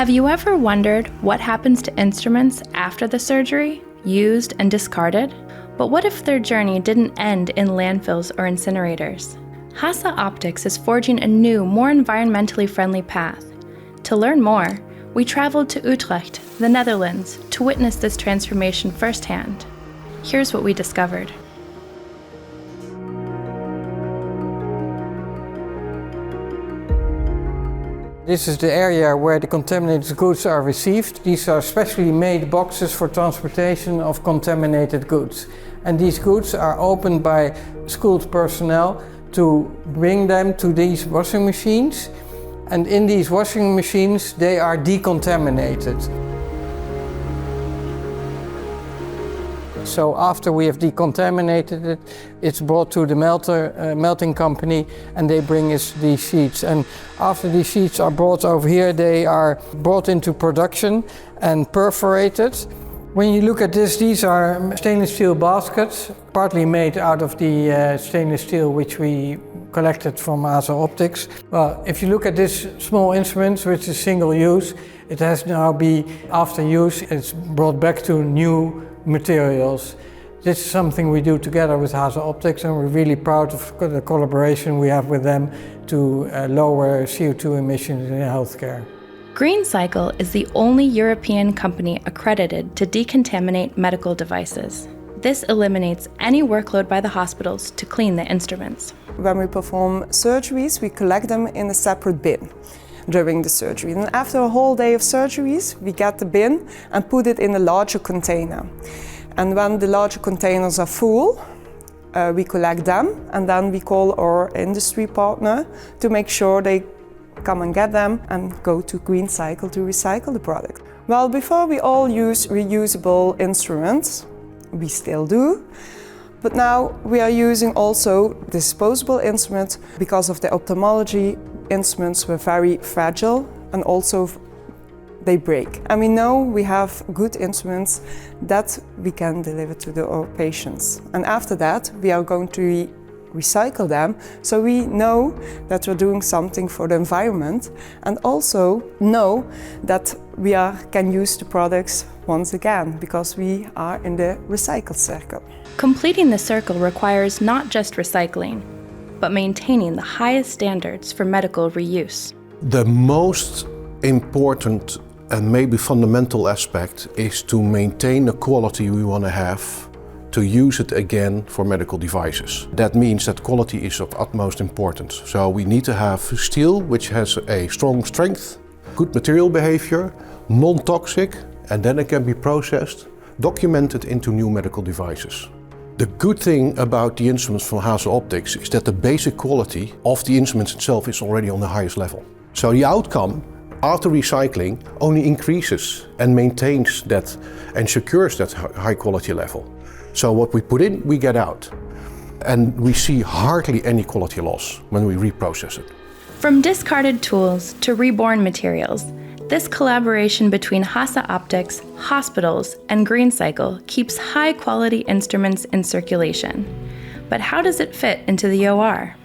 Have you ever wondered what happens to instruments after the surgery, used and discarded? But what if their journey didn't end in landfills or incinerators? HASA Optics is forging a new, more environmentally friendly path. To learn more, we traveled to Utrecht, the Netherlands, to witness this transformation firsthand. Here's what we discovered. This is the area where the contaminated goods are received. These are specially made boxes for transportation of contaminated goods. And these goods are opened by skilled personnel to bring them to these washing machines. And in these washing machines, they are decontaminated. So after we have decontaminated it, it's brought to the melting company, and they bring us these sheets. And after these sheets are brought over here, they are brought into production and perforated. When you look at this, these are stainless steel baskets, partly made out of the stainless steel which we collected from HASA Optics. Well, if you look at this small instrument, which is single use, it has now been, after use, it's brought back to new materials. This is something we do together with HASA Optics, and we're really proud of the collaboration we have with them to lower CO2 emissions in healthcare. GreenCycl is the only European company accredited to decontaminate medical devices. This eliminates any workload by the hospitals to clean the instruments. When we perform surgeries, we collect them in a separate bin during the surgery. And after a whole day of surgeries, we get the bin and put it in a larger container. And when the larger containers are full, we collect them, and then we call our industry partner to make sure they come and get them and go to GreenCycl to recycle the product. Well, before we all use reusable instruments, we still do, but now we are using also disposable instruments because of the ophthalmology. Instruments were very fragile and also they break. And we know we have good instruments that we can deliver to our patients. And after that, we are going to recycle them, so we know that we're doing something for the environment, and also know that we can use the products once again, because we are in the recycle circle. Completing the circle requires not just recycling, but maintaining the highest standards for medical reuse. The most important and maybe fundamental aspect is to maintain the quality we want to have to use it again for medical devices. That means that quality is of utmost importance. So we need to have steel which has a strong strength, good material behavior, non-toxic, and then it can be processed, documented into new medical devices. The good thing about the instruments from HASA Optics is that the basic quality of the instruments itself is already on the highest level. So the outcome after recycling only increases and maintains that and secures that high quality level. So what we put in, we get out. And we see hardly any quality loss when we reprocess it. From discarded tools to reborn materials, this collaboration between HASA Optics, hospitals, and GreenCycl keeps high-quality instruments in circulation. But how does it fit into the OR?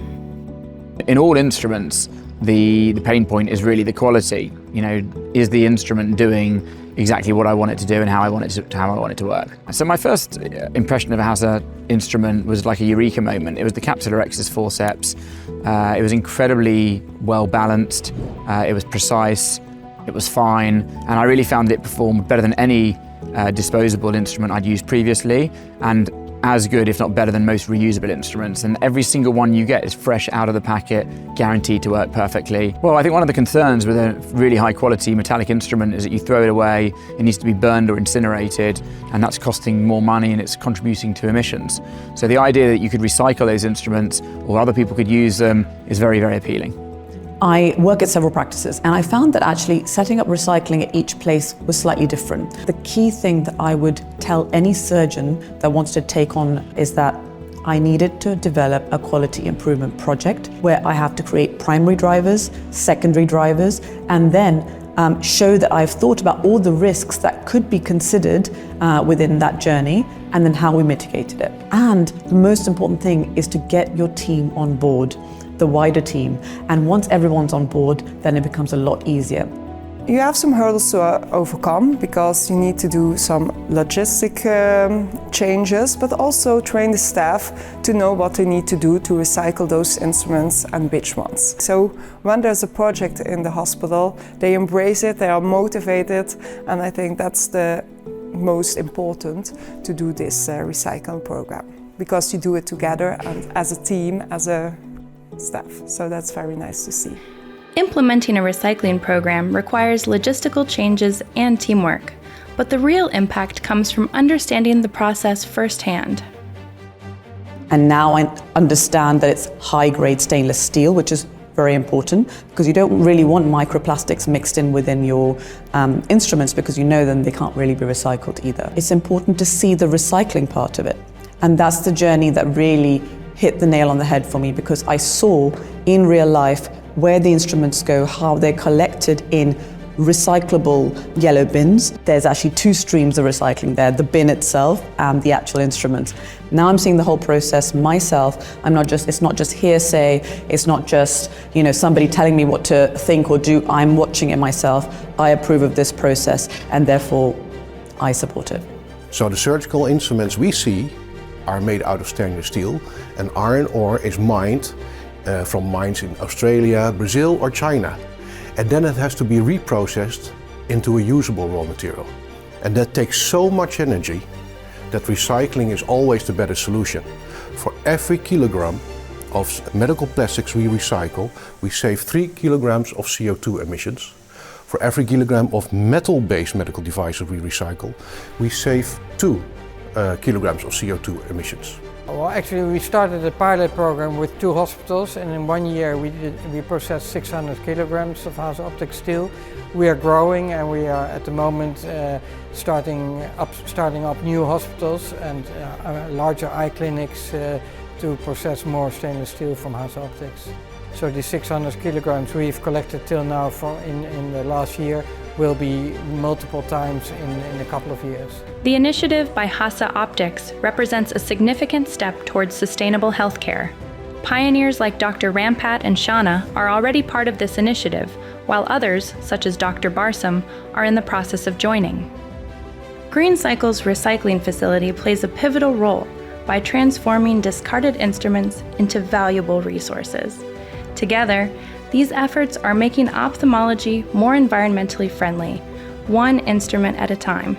In all instruments, the pain point is really the quality. You know, is the instrument doing exactly what I want it to do and how I want it to work? So my first impression of a HASA instrument was like a eureka moment. It was the capsular X's forceps. It was incredibly well balanced. It was precise. It was fine, and I really found it performed better than any disposable instrument I'd used previously, and as good, if not better, than most reusable instruments. And every single one you get is fresh out of the packet, guaranteed to work perfectly. Well, I think one of the concerns with a really high quality metallic instrument is that you throw it away, it needs to be burned or incinerated, and that's costing more money and it's contributing to emissions. So the idea that you could recycle those instruments or other people could use them is very, very appealing. I work at several practices, and I found that actually setting up recycling at each place was slightly different. The key thing that I would tell any surgeon that wants to take on is that I needed to develop a quality improvement project where I have to create primary drivers, secondary drivers, and then show that I've thought about all the risks that could be considered within that journey, and then how we mitigated it. And the most important thing is to get your team on board, the wider team. And once everyone's on board, then it becomes a lot easier. You have some hurdles to overcome because you need to do some logistic changes, but also train the staff to know what they need to do to recycle those instruments and which ones. So when there's a project in the hospital, they embrace it, they are motivated, and I think that's the most important to do this recycling program, because you do it together and as a team, as a staff. So that's very nice to see. Implementing a recycling program requires logistical changes and teamwork, but the real impact comes from understanding the process firsthand. And now I understand that it's high-grade stainless steel, which is very important because you don't really want microplastics mixed in within your instruments, because you know then they can't really be recycled either. It's important to see the recycling part of it. And that's the journey that really hit the nail on the head for me, because I saw in real life where the instruments go, how they're collected in recyclable yellow bins. There's actually two streams of recycling there, the bin itself and the actual instruments. Now I'm seeing the whole process myself. It's not just hearsay, it's not just, somebody telling me what to think or do. I'm watching it myself. I approve of this process and therefore I support it. So the surgical instruments we see are made out of stainless steel, and iron ore is mined from mines in Australia, Brazil or China. And then it has to be reprocessed into a usable raw material. And that takes so much energy that recycling is always the better solution. For every kilogram of medical plastics we recycle, we save 3 kilograms of CO2 emissions. For every kilogram of metal-based medical devices we recycle, we save 2 kilograms of CO2 emissions. Well, actually we started a pilot program with 2 hospitals, and in 1 year we processed 600 kilograms of HASA OPTIX steel. We are growing, and we are at the moment starting up new hospitals and larger eye clinics to process more stainless steel from HASA OPTIX. So the 600 kilograms we've collected till now in the last year will be multiple times in a couple of years. The initiative by HASA OPTIX represents a significant step towards sustainable healthcare. Pioneers like Dr. Rampat and Shanna are already part of this initiative, while others, such as Dr. Barsam, are in the process of joining. GreenCycl's recycling facility plays a pivotal role by transforming discarded instruments into valuable resources. Together, these efforts are making ophthalmology more environmentally friendly, one instrument at a time.